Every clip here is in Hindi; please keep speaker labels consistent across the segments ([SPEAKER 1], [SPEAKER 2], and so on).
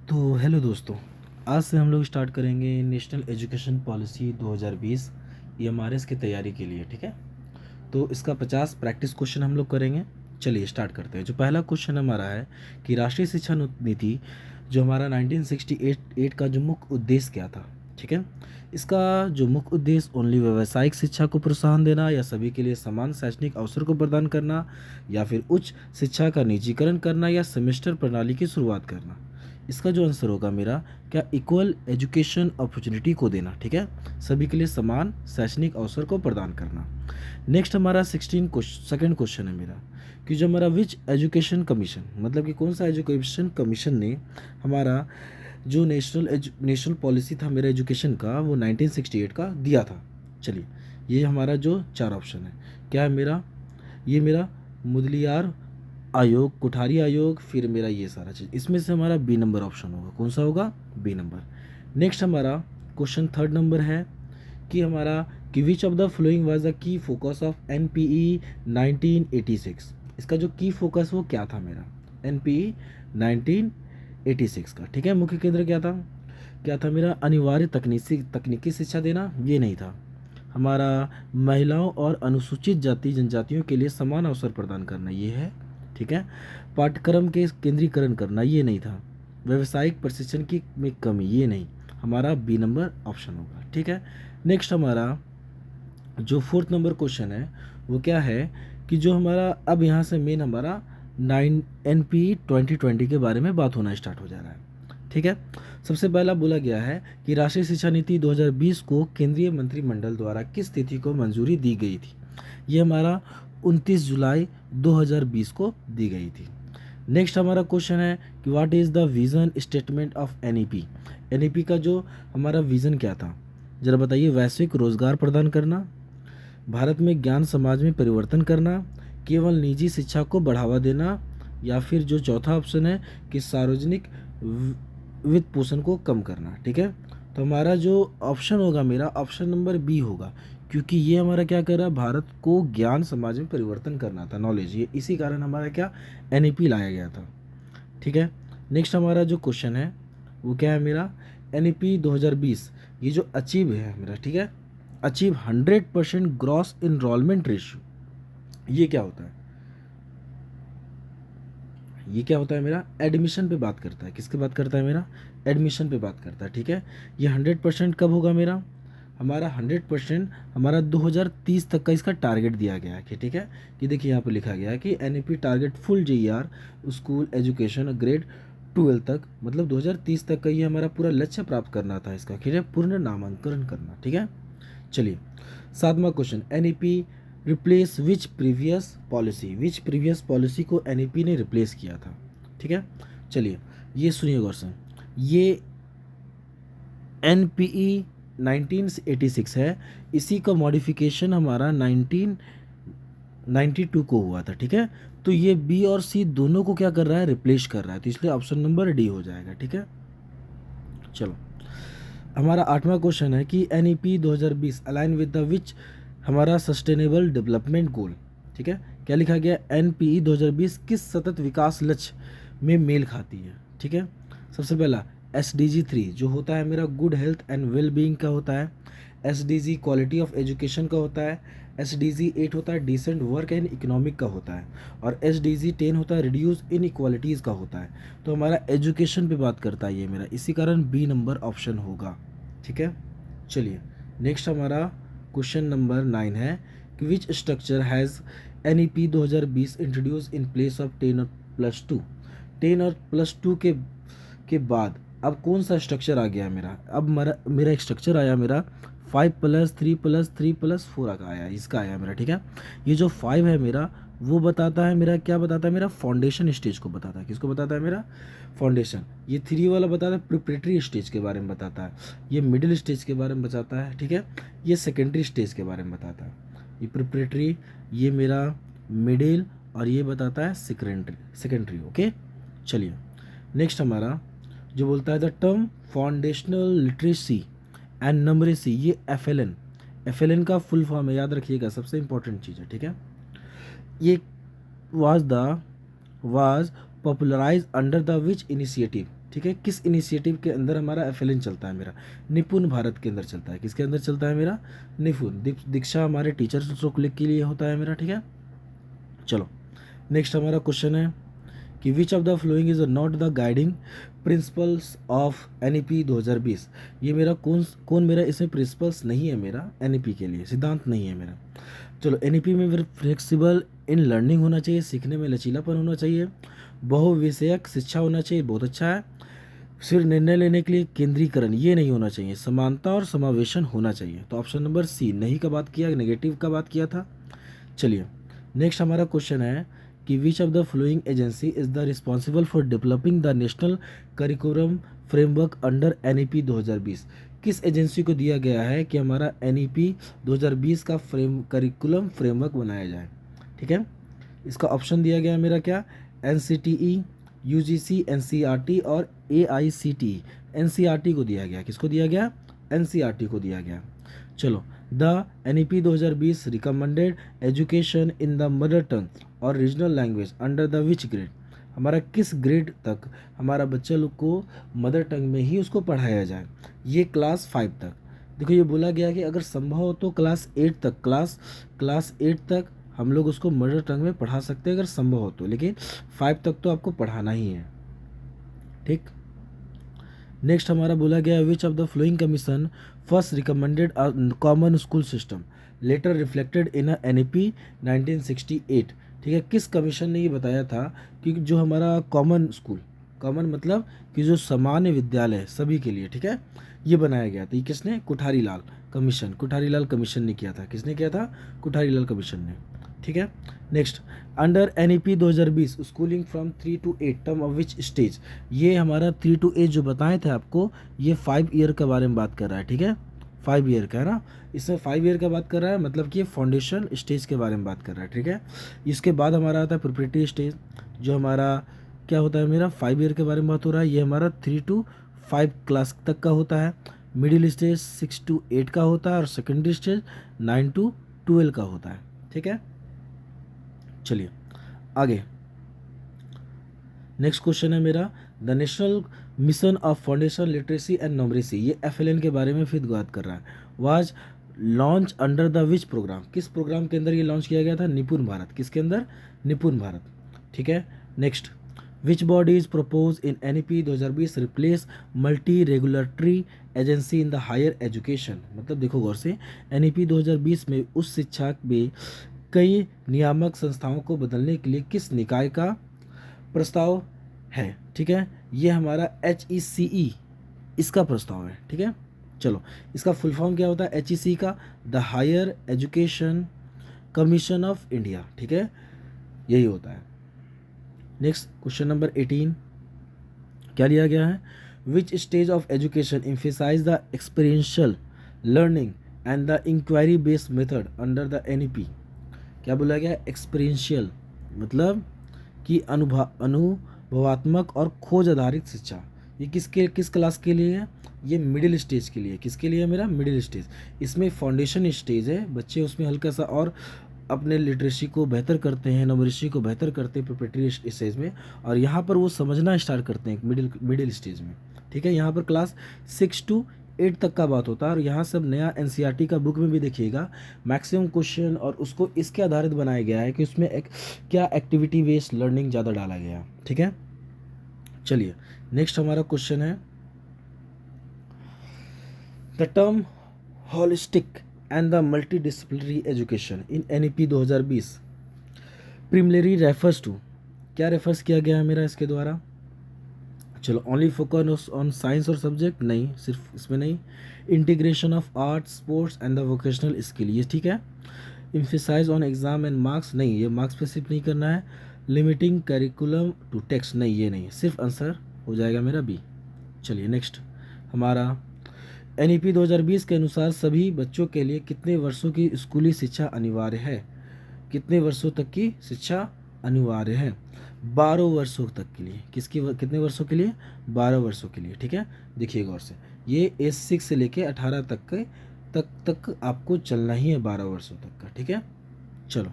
[SPEAKER 1] तो हेलो दोस्तों, आज से हम लोग स्टार्ट करेंगे नेशनल एजुकेशन पॉलिसी 2020 EMRS की तैयारी के लिए। ठीक है, तो इसका 50 प्रैक्टिस क्वेश्चन हम लोग करेंगे। चलिए स्टार्ट करते हैं। जो पहला क्वेश्चन हमारा है कि राष्ट्रीय शिक्षा नीति जो हमारा 1968 का जो मुख्य उद्देश्य क्या था। ठीक है, इसका जो मुख्य उद्देश्य ओनली व्यावसायिक शिक्षा को प्रोत्साहन देना, या सभी के लिए समान शैक्षणिक अवसर को प्रदान करना, या फिर उच्च शिक्षा का निजीकरण करना, या सेमेस्टर प्रणाली की शुरुआत करना। इसका जो आंसर होगा मेरा, क्या इक्वल एजुकेशन अपॉर्चुनिटी को देना। ठीक है, सभी के लिए समान शैक्षणिक अवसर को प्रदान करना। नेक्स्ट हमारा 16 सेकंड क्वेश्चन है मेरा कि जो हमारा विच एजुकेशन कमीशन, मतलब कि कौन सा एजुकेशन कमीशन ने हमारा जो नेशनल पॉलिसी था मेरा एजुकेशन का, वो 1968 का दिया था। चलिए, ये हमारा जो चार ऑप्शन है, क्या है मेरा, ये मेरा मुदलियार आयोग, कोठारी आयोग, फिर मेरा ये सारा चीज़, इसमें से हमारा बी नंबर ऑप्शन होगा। कौन सा होगा? B number. नेक्स्ट हमारा क्वेश्चन थर्ड नंबर है कि हमारा कि which of the following was the key focus of NPE 1986। इसका जो की फोकस वो क्या था मेरा, NPE 1986 का। ठीक है, मुख्य केंद्र क्या था मेरा, अनिवार्य तकनीकी शिक्षा देना, ये नहीं था। हमारा महिलाओं और अनुसूचित जाति जनजातियों के लिए समान अवसर प्रदान करना, ये है। ठीक है, पाठ्यक्रम के केंद्रीकरण करना, ये नहीं था। व्यवसायिक प्रशिक्षण की में कमी, ये नहीं। हमारा बी नंबर ऑप्शन होगा। ठीक है, नेक्स्ट हमारा जो फोर्थ नंबर क्वेश्चन है वो क्या है कि जो हमारा अब यहाँ से मेन हमारा 9 NPE 2020 के बारे में बात होना स्टार्ट हो जा रहा है। ठीक है, सबसे पहला बोला गया है कि राष्ट्रीय शिक्षा नीति 2020 को केंद्रीय मंत्रिमंडल द्वारा किस तिथि को मंजूरी दी गई थी। ये हमारा 29 जुलाई 2020 को दी गई थी। नेक्स्ट हमारा क्वेश्चन है कि what is the vision statement of NEP। NEP का जो हमारा विज़न क्या था, ज़रा बताइए। वैश्विक रोजगार प्रदान करना, भारत में ज्ञान समाज में परिवर्तन करना, केवल निजी शिक्षा को बढ़ावा देना, या फिर जो चौथा ऑप्शन है कि सार्वजनिक वित्त पोषण को कम करना। ठीक है, तो हमारा जो ऑप्शन होगा मेरा, ऑप्शन नंबर बी होगा, क्योंकि ये हमारा क्या कर रहा है, भारत को ज्ञान समाज में परिवर्तन करना था, नॉलेज, ये इसी कारण हमारा क्या NEP लाया गया था। ठीक है, नेक्स्ट हमारा जो क्वेश्चन है वो क्या है मेरा, NEP 2020 ये जो अचीव है मेरा, ठीक है, अचीव 100% ग्रॉस इनरोलमेंट रेशियो, ये क्या होता है, ये क्या होता है मेरा, एडमिशन पे बात करता है। किसके बात करता है मेरा, एडमिशन पे बात करता है। ठीक है, ये 100% कब होगा मेरा, हमारा 100% हमारा 2030 तक का इसका टारगेट दिया गया है। ठीक है, कि देखिए यहाँ पे लिखा गया है कि NEP target full JER school education grade 12 तक, मतलब 2030 तक का ये हमारा पूरा लक्ष्य प्राप्त करना था इसका। ठीक है, पूर्ण नामांकन करना। ठीक है, चलिए सातवां क्वेश्चन, NEP रिप्लेस विच प्रीवियस पॉलिसी को NEP ने रिप्लेस किया था। ठीक है, चलिए ये सुनिए गौर से, ये NPE 1986 है, इसी का मॉडिफिकेशन हमारा 1992 को हुआ था। ठीक है, तो ये बी और सी दोनों को क्या कर रहा है, रिप्लेस कर रहा है, तो इसलिए ऑप्शन नंबर डी हो जाएगा। ठीक है, चलो हमारा आठवां क्वेश्चन है कि NEP 2020 align with the which हमारा सस्टेनेबल डेवलपमेंट गोल। ठीक है, क्या लिखा गया, NPE 2020 किस सतत विकास लक्ष्य में मेल खाती है। ठीक है, सबसे पहला SDG 3 जो होता है मेरा good health and well being का होता है, SDG क्वालिटी ऑफ एजुकेशन का होता है, SDG 8 होता है डिसेंट वर्क एंड इकोनॉमिक का होता है, और SDG 10 होता है रिड्यूस इन इक्वालिटीज़ का होता है। तो हमारा एजुकेशन पे बात करता है ये मेरा, इसी कारण बी नंबर ऑप्शन होगा। ठीक है, चलिए नेक्स्ट हमारा क्वेश्चन नंबर 9 है कि which structure has NEP 2020 introduce in place of 10 और +2। 10 और +2 के बाद अब कौन सा स्ट्रक्चर आ गया मेरा, अब मेरा एक स्ट्रक्चर आया मेरा 5+3+3+4 का आया, इसका आया मेरा। ठीक है, ये जो 5 है मेरा वो बताता है मेरा, क्या बताता है मेरा, फाउंडेशन स्टेज को बताता है। किसको बताता है मेरा, फाउंडेशन। ये 3 वाला बताता है प्रिपरेटरी स्टेज के बारे में बताता है, ये मिडिल स्टेज के बारे में बताता है। ठीक है, ये सेकेंडरी स्टेज के बारे में बताता है, ये प्रिपरेटरी, ये मेरा मिडिल, और ये बताता है सेकेंडरी। ओके, चलिए नेक्स्ट हमारा जो बोलता है the term foundational literacy and numeracy, ये FLN का फुल फॉर्म है, याद रखिएगा, सबसे इंपॉर्टेंट चीज़ है। ठीक है, ये was popularise under the which initiative. ठीक है, किस इनिशिएटिव के अंदर हमारा एफएलएन चलता है मेरा? निपुण भारत के अंदर चलता है। किसके अंदर चलता है मेरा? निपुण दीक्षा हमारे टीचर्स के लिए होता है मेरा, ठीक है। चलो नेक्स्ट हमारा क्वेश्चन है कि which of the following is not the guiding principles of NEP 2020। ये मेरा कौन मेरा इसमें प्रिंसिपल्स नहीं है मेरा, एनईपी के लिए सिद्धांत नहीं है मेरा। चलो एनईपी में फिर फ्लेक्सिबल इन लर्निंग होना चाहिए, सीखने में लचीलापन होना चाहिए, बहुविषयक शिक्षा होना चाहिए, बहुत अच्छा है। फिर निर्णय लेने के लिए केंद्रीकरण ये नहीं होना चाहिए, समानता और समावेशन होना चाहिए। तो ऑप्शन नंबर सी नहीं का बात किया, नेगेटिव का बात किया था। चलिए नेक्स्ट हमारा क्वेश्चन है कि which of the flowing agency is the responsible for developing the national curriculum framework under NEP 2020। किस एजेंसी को दिया गया है कि हमारा एनईपी 2020 का करिकुलम फ्रेमवर्क बनाया जाए, ठीक है। इसका ऑप्शन दिया गया है मेरा क्या? एनसीटीई, यूजीसी, एनसीईआरटी और एआईसीटीई। एनसीईआरटी को दिया गया, किसको दिया गया? एनसीईआरटी को दिया गया। चलो the NEP 2020 recommended education in the mother tongue और regional language under the which grade. हमारा किस ग्रेड तक हमारा बच्चा लोग को मदर टंग में ही उसको पढ़ाया जाए? ये क्लास 5 तक। देखो ये बोला गया कि अगर संभव हो तो क्लास 8 तक, क्लास 8 तक हम लोग उसको मदर टंग में पढ़ा सकते हैं अगर संभव हो तो, लेकिन 5 तक तो आपको पढ़ाना ही है, ठीक। नेक्स्ट हमारा बोला गया which of the following commission first recommended common school system later reflected in NEP 1968। ठीक है, किस कमीशन ने ये बताया था कि जो हमारा कॉमन स्कूल, कॉमन मतलब कि जो सामान्य विद्यालय सभी के लिए, ठीक है, ये बनाया गया था। ये किसने? कुठारीलाल कमीशन ने किया था। किसने किया था? कुठारीलाल कमीशन ने, ठीक है। Next under NEP 2020 schooling from 3 to 8 term of which stage. ये हमारा 3 to 8 जो बताए थे आपको, ये 5 ईयर के बारे में बात कर रहा है, ठीक है, 5 ईयर का है ना। इसमें 5 ईयर का बात कर रहा है, मतलब कि ये फाउंडेशन स्टेज के बारे में बात कर रहा है, ठीक है। इसके बाद हमारा आता है प्रिपरेटरी स्टेज, जो हमारा क्या होता है मेरा 5 ईयर के बारे में बात हो रहा है। ये हमारा 3 to 5 क्लास तक का होता है। मिडिल स्टेज 6 to 8 का होता है और सेकेंडरी स्टेज 9 to 12 का होता है, ठीक है। चलिए आगे नेक्स्ट क्वेश्चन है मेरा the national mission of foundation literacy and numeracy. ये एफएलएन के बारे में फिर बात कर रहा है। Was launch under the which programme. किस प्रोग्राम के अंदर ये लॉन्च किया गया था? निपुण भारत। किसके अंदर? निपुण भारत, ठीक है। Next which body is propose in NEP 2020 replace multi regulatory agency in the higher education. मतलब देखो गौर से, एनईपी 2020 में उस शिक्षा में कई नियामक संस्थाओं को बदलने के लिए किस निकाय का प्रस्ताव है, ठीक है। ये हमारा HECE इसका प्रस्ताव है, ठीक है। चलो इसका फुल फॉर्म क्या होता है? HECE का the higher education commission of India, ठीक है, यही होता है। नेक्स्ट क्वेश्चन नंबर 18 क्या लिया गया है? Which stage of education emphasise the experiential learning and the inquiry based method under the NEP. क्या बोला गया? एक्सपीरियंशियल मतलब कि अनुभवात्मक और खोज आधारित शिक्षा। ये किस क्लास के लिए है? ये मिडिल स्टेज के लिए। किसके लिए है मेरा? Middle stage. इसमें फाउंडेशन स्टेज है, बच्चे उसमें हल्का सा और अपने लिटरेसी को बेहतर करते हैं, न्यूमरेसी को बेहतर करते हैं प्रिपरेटरी स्टेज में, और यहाँ पर वो समझना स्टार्ट करते हैं मिडिल स्टेज में, ठीक है। यहाँ पर क्लास 6 to 8 तक का बात होता है। और यहाँ सब नया एनसीईआरटी का बुक में भी देखिएगा मैक्सिमम क्वेश्चन, और उसको इसके आधारित बनाया गया है कि उसमें क्या एक्टिविटी बेस्ड लर्निंग ज़्यादा डाला गया, ठीक है। चलिए नेक्स्ट हमारा क्वेश्चन है the term holistic and the multidisciplinary education in NEP 2020 preliminary refers to. क्या रेफर्स किया गया है मेरा इसके द्वारा? चलो ओनली फोकस ऑन साइंस और सब्जेक्ट, नहीं, सिर्फ इसमें नहीं। Integration of arts, sports and the vocational skill, ये ठीक है। Emphasise on exam and marks, नहीं, ये मार्क्स पे सिर्फ नहीं करना है। लिमिटिंग करिकुलम टू टेक्स्ट, नहीं, ये नहीं, सिर्फ आंसर हो जाएगा मेरा बी। चलिए नेक्स्ट हमारा एनईपी 2020 के अनुसार सभी बच्चों के लिए कितने वर्षों की स्कूली शिक्षा अनिवार्य है? कितने वर्षों तक की शिक्षा अनिवार्य है? 12 वर्षों तक के लिए। कितने वर्षों के लिए? 12 वर्षों के लिए, ठीक है। देखिए गौर से, ये एज 6 से लेके 18 तक आपको चलना ही है, 12 वर्षों तक का, ठीक है। चलो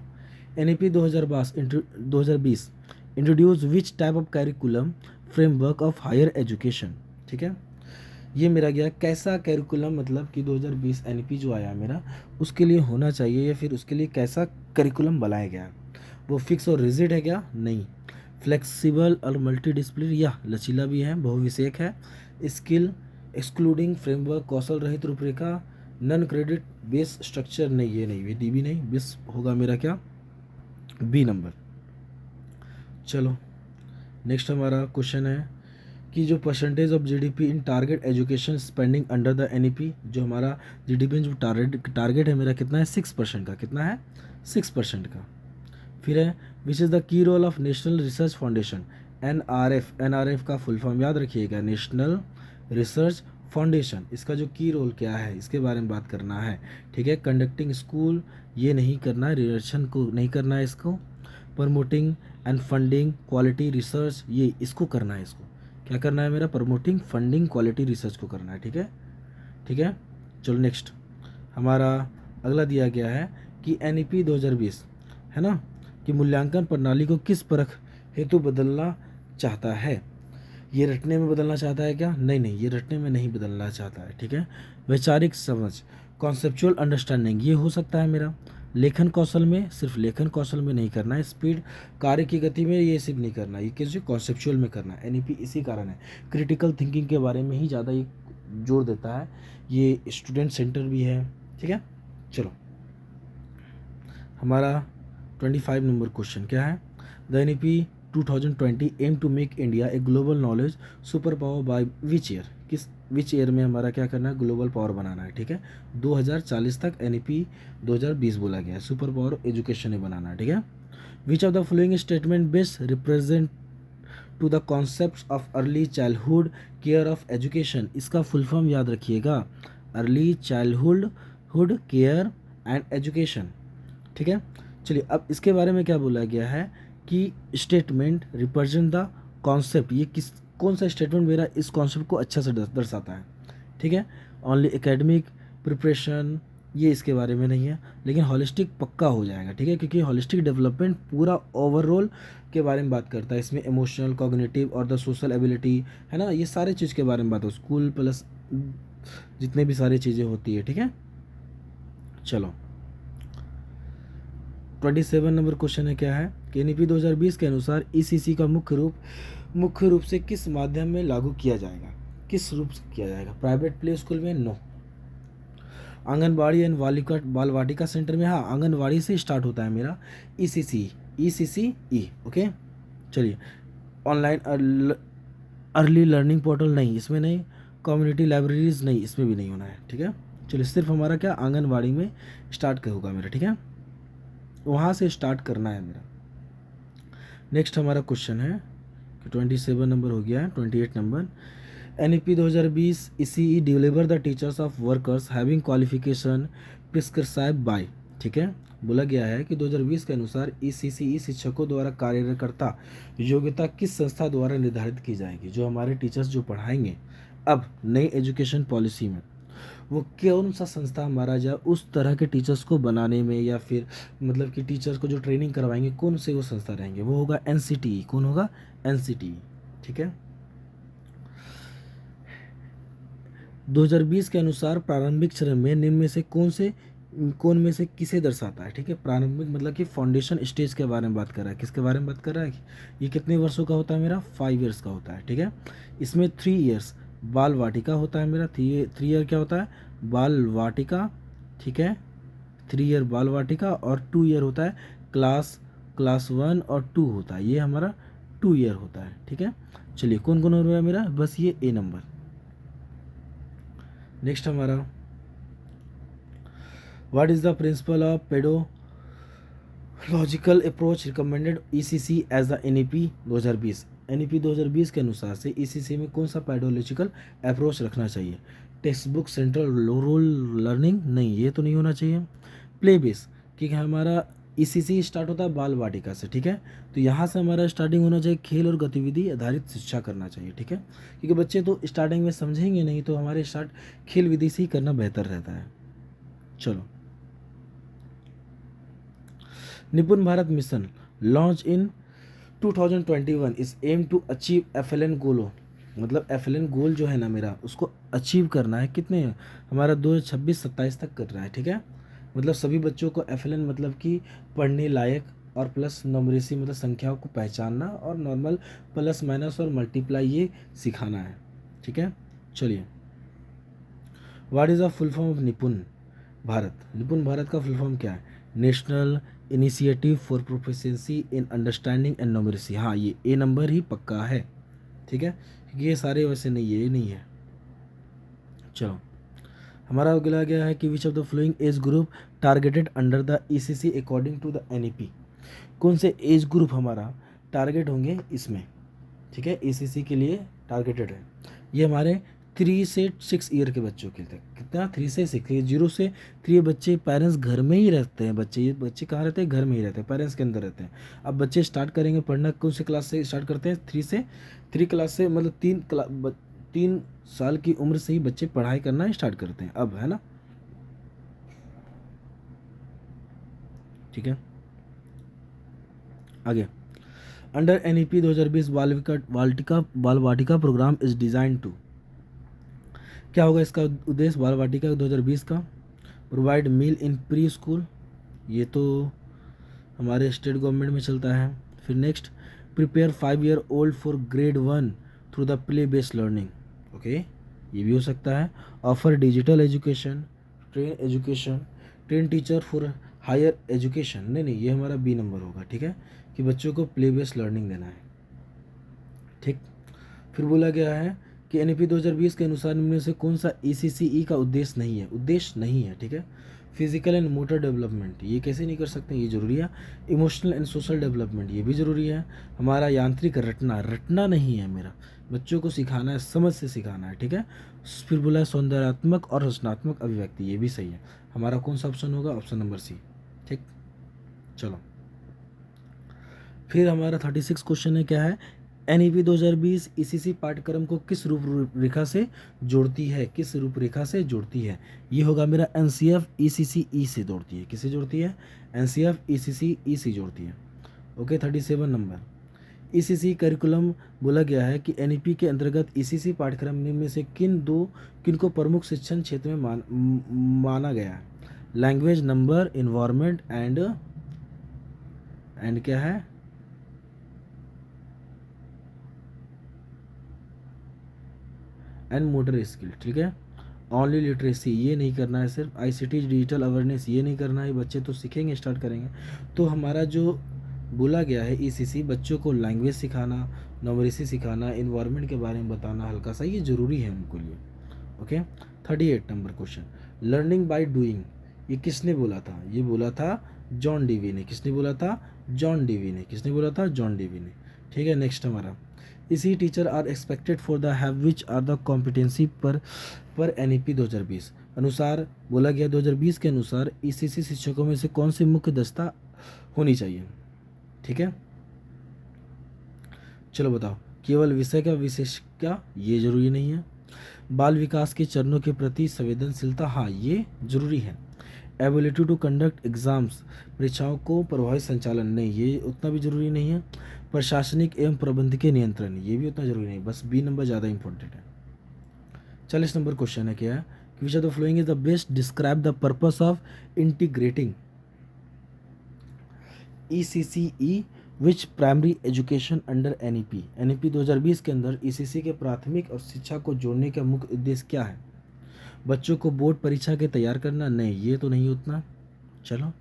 [SPEAKER 1] NEP 2020 introduce which type of curriculum framework of higher education, ठीक है। ये मेरा गया कैसा करिकुलम, मतलब कि 2020 एनईपी जो आया मेरा उसके लिए होना चाहिए, या फिर उसके लिए कैसा करिकुलम बनाया गया, वो फिक्स और रिजिड है क्या, नहीं, फ्लेक्सिबल और मल्टीडिसिप्लिनरी या लचीला भी है, बहुविषयक है, स्किल एक्सक्लूडिंग फ्रेमवर्क, कौशल रहित रूपरेखा, नन क्रेडिट बेस स्ट्रक्चर, नहीं ये नहीं, ये डी भी नहीं, बेस होगा मेरा क्या, बी नंबर। चलो नेक्स्ट हमारा क्वेश्चन है कि जो percentage of GDP in target education spending under the NEP, जो हमारा जीडीपी जो टारगेट है मेरा कितना है, 6% का, कितना है, 6% का। फिर है which is the key role of national research foundation, NRF, NRF का फुल फॉर्म याद रखिएगा, नेशनल रिसर्च फाउंडेशन, इसका जो की रोल क्या है इसके बारे में बात करना है, ठीक है। कंडक्टिंग स्कूल, ये नहीं करना है, रिलेशन को नहीं करना है इसको, promoting and funding quality research, ये इसको करना है, इसको क्या करना है मेरा, प्रमोटिंग फंडिंग क्वालिटी रिसर्च को करना है, ठीक है, ठीक है। चलो नेक्स्ट हमारा अगला दिया गया है कि एनईपी 2020 है ना, कि मूल्यांकन प्रणाली को किस परख हेतु बदलना चाहता है, ये रटने में बदलना चाहता है क्या, नहीं नहीं, ये रटने में नहीं बदलना चाहता है, ठीक है। वैचारिक समझ, कॉन्सेप्चुअल अंडरस्टैंडिंग, ये हो सकता है मेरा, लेखन कौशल में, सिर्फ लेखन कौशल में नहीं करना है, स्पीड, कार्य की गति में, ये सिर्फ नहीं करना, ये किसी कॉन्सेप्चुअल में करना है, एनईपी इसी कारण है, क्रिटिकल थिंकिंग के बारे में ही ज़्यादा ये जोर देता है, ये स्टूडेंट सेंटर भी है, ठीक है। चलो हमारा 25 नंबर क्वेश्चन क्या है, the NEP 2020 aim to make India a global knowledge super power by which year, किस विच ईयर में हमारा क्या करना है, ग्लोबल पावर बनाना है, ठीक है। 2040 तक एनईपी 2020 बोला गया है, सुपर पावर एजुकेशन में बनाना है, ठीक है। Which of the following statement best represent to the concept of early childhood care of education, इसका फुल फॉर्म याद रखिएगा, early childhood care and education, ठीक है। चलिए अब इसके बारे में क्या बोला गया है कि स्टेटमेंट रिप्रेजेंट द कॉन्सेप्ट, ये किस कौन सा स्टेटमेंट मेरा इस कॉन्सेप्ट को अच्छा से दर्शाता है, ठीक है। ओनली एकेडमिक प्रिपरेशन, ये इसके बारे में नहीं है, लेकिन हॉलिस्टिक पक्का हो जाएगा, ठीक है, क्योंकि हॉलिस्टिक डेवलपमेंट पूरा ओवरऑल के बारे में बात करता है, इसमें इमोशनल, कॉग्निटिव और द सोशल एबिलिटी, है ना, ये सारे चीज़ के बारे में बात हो, स्कूल प्लस जितने भी सारी चीज़ें होती है, ठीक है। चलो 27 नंबर क्वेश्चन है क्या है कि एनईपी 2020 के अनुसार ईसीसी का मुख्य रूप से किस माध्यम में लागू किया जाएगा, किस रूप से किया जाएगा, प्राइवेट प्ले स्कूल में, नो, आंगनबाड़ी एंड बाल वाटिका सेंटर में, हाँ आंगनबाड़ी से स्टार्ट होता है मेरा ईसीसी, ओके। चलिए ऑनलाइन अर्ली लर्निंग पोर्टल, नहीं इसमें नहीं, कम्युनिटी लाइब्रेरीज, नहीं इसमें भी नहीं होना है, ठीक है। चलिए सिर्फ हमारा क्या आंगनबाड़ी में स्टार्ट होगा मेरा, ठीक है, वहाँ से स्टार्ट करना है मेरा। नेक्स्ट हमारा क्वेश्चन है कि 27 नंबर हो गया है, 28 नंबर, एनईपी 2020 इसी deliver the teachers of workers having qualification prescribe by, ठीक है, बोला गया है कि 2020 के अनुसार ईसीसी शिक्षकों द्वारा कार्यकर्ता योग्यता किस संस्था द्वारा निर्धारित की जाएगी, जो हमारे टीचर्स जो पढ़ाएंगे अब नई एजुकेशन पॉलिसी में, वो कौन सा संस्था हमारा जाए उस तरह के टीचर्स को बनाने में, या फिर मतलब कि टीचर्स को जो ट्रेनिंग करवाएंगे कौन से वो संस्था रहेंगे, वो होगा एनसीटीई, कौन होगा, एनसीटीई, ठीक है। 2020 के अनुसार प्रारंभिक चरण में निम्न में से कौन में से किसे दर्शाता है, ठीक है, प्रारंभिक मतलब कि फाउंडेशन स्टेज के बारे में बात कर रहा है, किसके बारे में बात कर रहा है, ये कितने वर्षों का होता है मेरा, 5 ईयर्स का होता है, ठीक है। इसमें 3 ईयर्स बाल वाटिका होता है मेरा, 3 ईयर क्या होता है, बाल वाटिका, ठीक है, 3 ईयर बाल वाटिका, और 2 ईयर होता है क्लास 1 और 2 होता है, ये हमारा 2 ईयर होता है, ठीक है। चलिए कौन कौन हो रहा है मेरा, बस ये ए नंबर। नेक्स्ट हमारा what is the principle of pedagogical approach recommended ECC as the NEP 2020, NEP 2020 के अनुसार से ईसीसी में कौन सा पेडोलॉजिकल अप्रोच रखना चाहिए, text book central role learning, नहीं ये तो नहीं होना चाहिए, प्ले बेस, क्योंकि हमारा ईसीसी स्टार्ट होता है बाल वाटिका से, ठीक है, तो यहाँ से हमारा स्टार्टिंग होना चाहिए, खेल और गतिविधि आधारित शिक्षा करना चाहिए, ठीक है, क्योंकि बच्चे तो स्टार्टिंग में समझेंगे नहीं, तो हमारे स्टार्ट खेल विधि से ही करना बेहतर रहता है। चलो Nipun Bharat mission launch in 2021 is aim to achieve FLN goal, मतलब FLN गोल जो है ना मेरा, उसको अचीव करना है। कितने हमारा 2026-27 तक कर रहा है, ठीक है। मतलब सभी बच्चों को FLN मतलब कि पढ़ने लायक और प्लस नंबरेसी मतलब संख्याओं को पहचानना और नॉर्मल प्लस माइनस और मल्टीप्लाई ये सिखाना है, ठीक है। चलिए, what is the full form of निपुण भारत? निपुण भारत का फुल फॉर्म क्या है? National initiative for proficiency in understanding and numeracy. हाँ, ये ए नंबर ही पक्का है, ठीक है, क्योंकि ये सारे वैसे नहीं है, ये नहीं है। चलो, हमारा अगला गया है कि which of the following age group targeted under the ECC according to the NEP। कौन से एज ग्रुप हमारा टारगेट होंगे इसमें, ठीक है, ECC के लिए टारगेटेड है। ये हमारे 3 से 6 ईयर के बच्चों के लिए। कितना? 3 से 6। 0 से 3 बच्चे पेरेंट्स घर में ही रहते हैं। ये बच्चे कहाँ रहते हैं? घर में ही रहते हैं, पेरेंट्स के अंदर रहते हैं। अब बच्चे स्टार्ट करेंगे पढ़ना कौन से क्लास से स्टार्ट करते हैं? 3 क्लास से, मतलब 3 साल की उम्र से ही बच्चे पढ़ाई करना स्टार्ट करते हैं अब, है ना, ठीक है। आगे, under NEP 2020 Bal Vatika programme is design to. क्या होगा इसका उद्देश्य? बाल वाटिका 2020 का provide meal in pre school, ये तो हमारे स्टेट गवर्नमेंट में चलता है। फिर next, prepare 5 year old for grade 1 through the play based learning, okay, ये भी हो सकता है। Offer digital education, train teacher for higher education, नहीं, ये हमारा बी नंबर होगा, ठीक है, कि बच्चों को प्ले बेस्ड लर्निंग देना है, ठीक। फिर बोला गया है कि NEP 2020 के अनुसार निम्न में से कौन सा ECCE का उद्देश्य नहीं है, ठीक है। फिजिकल एंड मोटर डेवलपमेंट, ये कैसे नहीं कर सकते, ये जरूरी है। इमोशनल एंड सोशल डेवलपमेंट, ये भी जरूरी है। हमारा यांत्रिक रटना नहीं है मेरा, बच्चों को सिखाना है, समझ से सिखाना है, ठीक है। फिर बोला है सौंदर्यात्मक और रचनात्मक अभिव्यक्ति, ये भी सही है। हमारा कौन सा ऑप्शन होगा? ऑप्शन नंबर सी, ठीक। चलो, फिर हमारा 36 क्वेश्चन है, क्या है? NEP 2020 ECC पाठ्यक्रम को किस रूपरेखा से जोड़ती है? किस रूपरेखा से जोड़ती है? ये होगा मेरा NCF ECC E से जोड़ती है। किसे जोड़ती है? NCF ECC E से जोड़ती है, ओके। 37 नंबर, ECC करिकुलम बोला गया है कि NEP के अंतर्गत ECC पाठ्यक्रम में से किन को प्रमुख शिक्षण क्षेत्र में माना गया है? लैंग्वेज, नंबर, इन्वायरमेंट एंड क्या है? एंड मोटर स्किल, ठीक है। ऑनली लिटरेसी, ये नहीं करना है। सिर्फ ICT डिजिटल अवेयरनेस, ये नहीं करना है। बच्चे तो सीखेंगे, स्टार्ट करेंगे। तो हमारा जो बोला गया है ECC, बच्चों को लैंग्वेज सिखाना, न्यूमरेसी सिखाना, इन्वायरमेंट के बारे में बताना हल्का सा, ये ज़रूरी है उनको लिए, okay. 38 number question, learning by doing, ये किसने बोला था? ये बोला था जॉन डीवी ने। किसने बोला था? जॉन डीवी ने। किसने बोला था? जॉन डीवी ने, ठीक है। नेक्स्ट हमारा, इसी teacher are expected for the have which are the competency पर NEP 2020 अनुसार बोला गया। 2020 के अनुसार ECC शिक्षकों में से कौन सी मुख्य दक्षता होनी चाहिए, ठीक है। चलो बताओ, केवल विषय का विशेष क्या? ये जरूरी नहीं है। बाल विकास के चरणों के प्रति संवेदनशीलता, हाँ ये जरूरी है। एबिलिटी टू कंडक्ट एग्जाम्स, परीक्षाओं को प्रभावी संचालन, नहीं ये उतना भी जरूरी नहीं है। प्रशासनिक एवं प्रबंधकीय नियंत्रण, ये भी उतना जरूरी नहीं, बस बी नंबर ज़्यादा इंपॉर्टेंट है। 40 नंबर क्वेश्चन है, क्या है? Which of the following is the best describe the purpose of integrating ECCE which primary education under NEP 2020 के अंदर ECC के प्राथमिक और शिक्षा को जोड़ने का मुख्य उद्देश्य क्या है? बच्चों को बोर्ड परीक्षा के तैयार करना, नहीं ये तो नहीं उतना। चलो,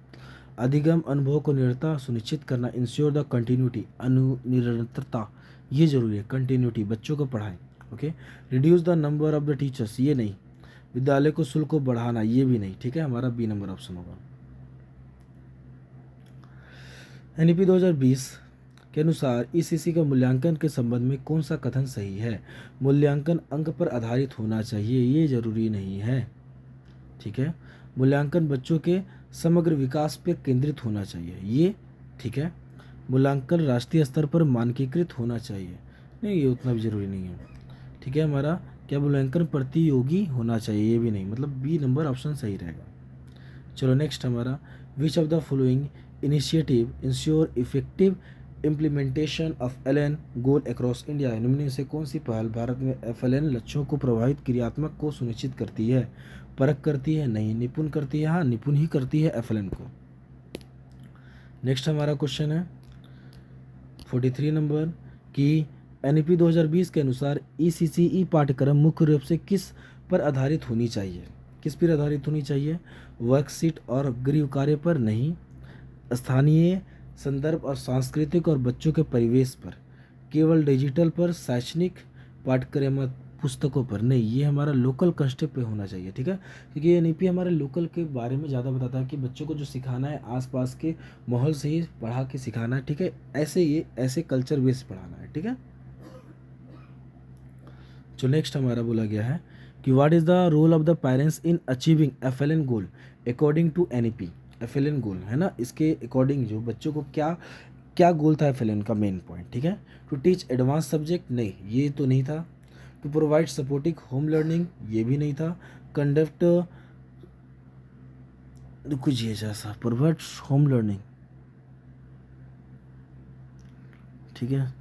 [SPEAKER 1] अधिगम अनुभव को निरंतरता सुनिश्चित करना, इंश्योर द कंटिन्यूटी, निरंतरता, ये जरूरी है। कंटिन्यूटी, बच्चों को पढ़ाएं, okay. Reduce the number of the teachers, ये नहीं। विद्यालय को शुल्क को बढ़ाना, ये भी नहीं, ठीक है। हमारा बी नंबर ऑप्शन होगा। NEP 2020 के अनुसार ECC का मूल्यांकन के संबंध में कौन सा कथन सही है? मूल्यांकन अंक पर आधारित होना चाहिए, ये जरूरी नहीं है, ठीक है। मूल्यांकन बच्चों के समग्र विकास पर केंद्रित होना चाहिए, ये ठीक है। मूल्यांकन राष्ट्रीय स्तर पर मानकीकृत होना चाहिए, नहीं ये उतना भी जरूरी नहीं है, ठीक है। हमारा क्या मूल्यांकन प्रतियोगी होना चाहिए, ये भी नहीं, मतलब बी नंबर ऑप्शन सही रहेगा। चलो नेक्स्ट हमारा, which of the following initiative ensure effective implementation of LN goal across India, निम्न में से कौन सी पहल भारत में एफएलएन लक्ष्यों को प्रभावित क्रियात्मक को सुनिश्चित करती है? परख करती है? नहीं। निपुण करती है? हाँ, निपुण ही करती है एफएलएन को। नेक्स्ट हमारा क्वेश्चन है 43 नंबर कि एनईपी 2020 के अनुसार ईसीसीई पाठ्यक्रम मुख्य रूप से किस पर आधारित होनी चाहिए? किस पर आधारित होनी चाहिए? वर्कशीट और गृह कार्य पर नहीं, स्थानीय संदर्भ और सांस्कृतिक और बच्चों के परिवेश पर, केवल डिजिटल पर, शैक्षणिक पाठ्यक्रम पुस्तकों पर नहीं। ये हमारा लोकल कंसेप्ट पे होना चाहिए, ठीक है, क्योंकि ये एनईपी हमारे लोकल के बारे में ज़्यादा बताता है कि बच्चों को जो सिखाना है आसपास के माहौल से ही पढ़ा के सिखाना है, ठीक है, ऐसे कल्चर बेस पढ़ाना है, ठीक है। जो नेक्स्ट हमारा बोला गया है कि what is the role of the parents in achieving FLN goal according to NEP. FLN goal है ना, इसके अकॉर्डिंग जो बच्चों को क्या गोल था एफएलएन का मेन पॉइंट, ठीक है। टू टीच एडवांस सब्जेक्ट, नहीं ये तो नहीं था। To provide supporting home learning, ये भी नहीं था। कंडक्ट कुछ ये जैसा प्रोवाइड होम लर्निंग, ठीक है।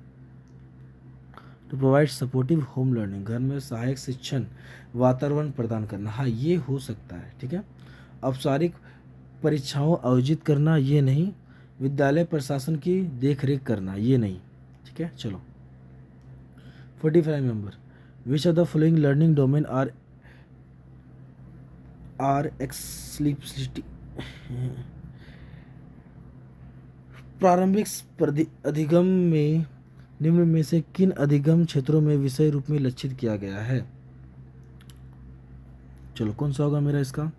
[SPEAKER 1] To provide supportive home learning, घर में सहायक शिक्षण वातावरण प्रदान करना, हाँ ये हो सकता है, ठीक है। औपचारिक परीक्षाओं आयोजित करना, ये नहीं। विद्यालय प्रशासन की देखरेख करना, ये नहीं, ठीक है। चलो 45 number, which of the following learning domain are explicitly प्रारंभिक अधिगम में निम्न में से किन अधिगम क्षेत्रों में विषय रूप में लक्षित किया गया है? चलो कौन सा होगा मेरा इसका?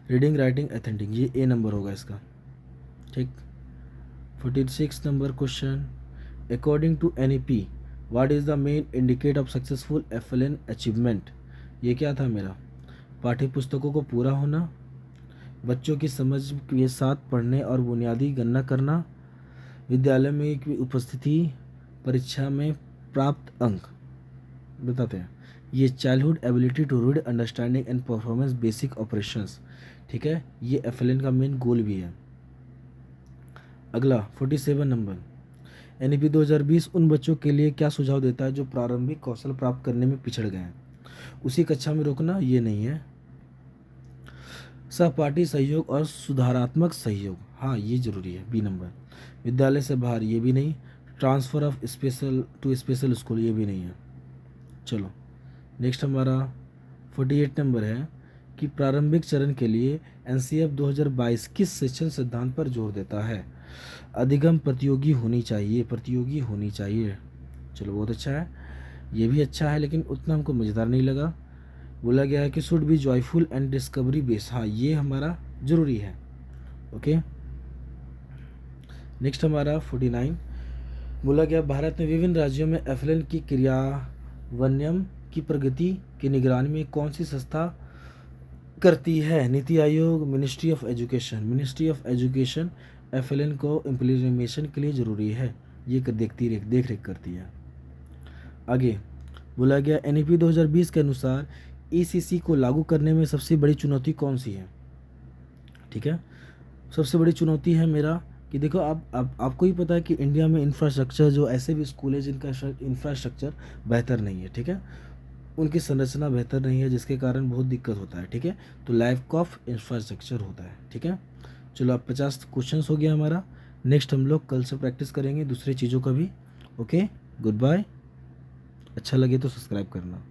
[SPEAKER 1] रीडिंग, राइटिंग, अथेंटिंग, ये ए नंबर होगा इसका, ठीक। 46 number question, according to NEP what is the main indicator of successful FLN achievement. ये क्या था मेरा? पाठ्य पुस्तकों को पूरा होना, बच्चों की समझ के साथ पढ़ने और बुनियादी गणना करना, विद्यालय में की उपस्थिति, परीक्षा में प्राप्त अंक। बताते हैं ये childhood ability to read, understanding and performance basic operations, ठीक है, ये एफएलएन का मेन गोल भी है। अगला 47 नंबर, एनईपी 2020 उन बच्चों के लिए क्या सुझाव देता है जो प्रारंभिक कौशल प्राप्त करने में पिछड़ गए हैं? उसी कक्षा में रोकना, ये नहीं है। सहपाठी सहयोग और सुधारात्मक सहयोग, हाँ ये जरूरी है, बी नंबर। विद्यालय से बाहर, ये भी नहीं। Transfer of special to special school, ये भी नहीं है। चलो नेक्स्ट हमारा 48 नंबर है कि प्रारंभिक चरण के लिए एनसीएफ 2022 किस शिक्षण सिद्धांत पर जोर देता है? अधिगम प्रतियोगी होनी चाहिए। चलो बहुत अच्छा है, ये भी अच्छा है, लेकिन उतना हमको मज़ेदार नहीं लगा। बोला गया है कि should be joyful and discovery base, हाँ ये हमारा ज़रूरी है, ओके। नेक्स्ट हमारा 49, बोला गया भारत में विभिन्न राज्यों में एफएलएन की क्रियान्वयन की प्रगति की निगरानी में कौन सी संस्था करती है? NITI Aayog, ministry of education FLN को इम्प्लीमेशन के लिए ज़रूरी है, ये देख रेख करती है। आगे बोला गया एनईपी 2020 के अनुसार ईसीसी को लागू करने में सबसे बड़ी चुनौती कौन सी है? ठीक है, सबसे बड़ी चुनौती है मेरा कि देखो आपको ही पता है कि इंडिया में इंफ्रास्ट्रक्चर, जो ऐसे भी स्कूल है जिनका इंफ्रास्ट्रक्चर बेहतर नहीं है, ठीक है, उनकी संरचना बेहतर नहीं है, जिसके कारण बहुत दिक्कत होता है, ठीक है, तो लैक ऑफ इंफ्रास्ट्रक्चर होता है, ठीक है। चलो अब 50 क्वेश्चंस हो गया हमारा। नेक्स्ट हम लोग कल से प्रैक्टिस करेंगे दूसरी चीज़ों का भी। Okay, goodbye. अच्छा लगे तो सब्सक्राइब करना।